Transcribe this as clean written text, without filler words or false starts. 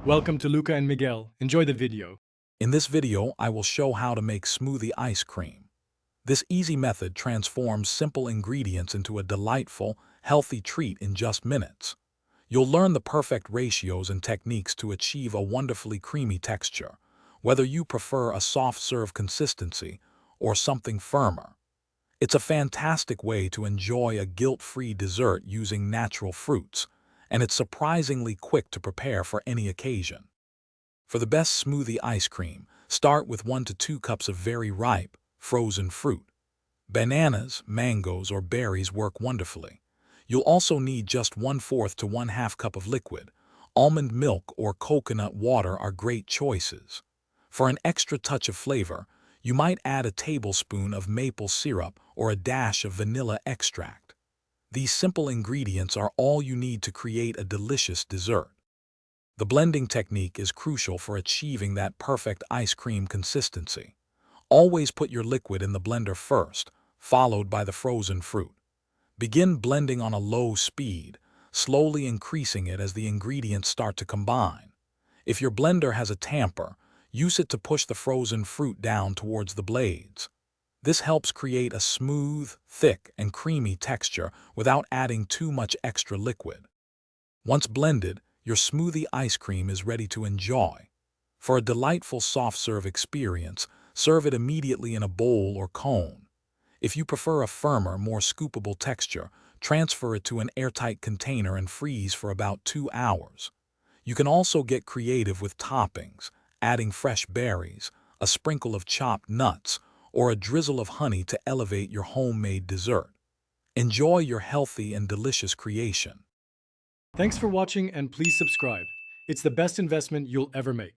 Welcome to Luca and Miguel. Enjoy the video. In this video, I will show how to make smoothie ice cream. This easy method transforms simple ingredients into a delightful, healthy treat in just minutes. You'll learn the perfect ratios and techniques to achieve a wonderfully creamy texture, whether you prefer a soft-serve consistency or something firmer. It's a fantastic way to enjoy a guilt-free dessert using natural fruits, and it's surprisingly quick to prepare for any occasion. For the best smoothie ice cream, start with 1 to 2 cups of very ripe, frozen fruit. Bananas, mangoes, or berries work wonderfully. You'll also need just 1/4 to 1/2 cup of liquid. Almond milk or coconut water are great choices. For an extra touch of flavor, you might add a tablespoon of maple syrup or a dash of vanilla extract. These simple ingredients are all you need to create a delicious dessert. The blending technique is crucial for achieving that perfect ice cream consistency. Always put your liquid in the blender first, followed by the frozen fruit. Begin blending on a low speed, slowly increasing it as the ingredients start to combine. If your blender has a tamper, use it to push the frozen fruit down towards the blades. This helps create a smooth, thick, and creamy texture without adding too much extra liquid. Once blended, your smoothie ice cream is ready to enjoy. For a delightful soft-serve experience, serve it immediately in a bowl or cone. If you prefer a firmer, more scoopable texture, transfer it to an airtight container and freeze for about 2 hours. You can also get creative with toppings, adding fresh berries, a sprinkle of chopped nuts, or a drizzle of honey to elevate your homemade dessert. Enjoy your healthy and delicious creation. Thanks for watching and please subscribe. It's the best investment you'll ever make.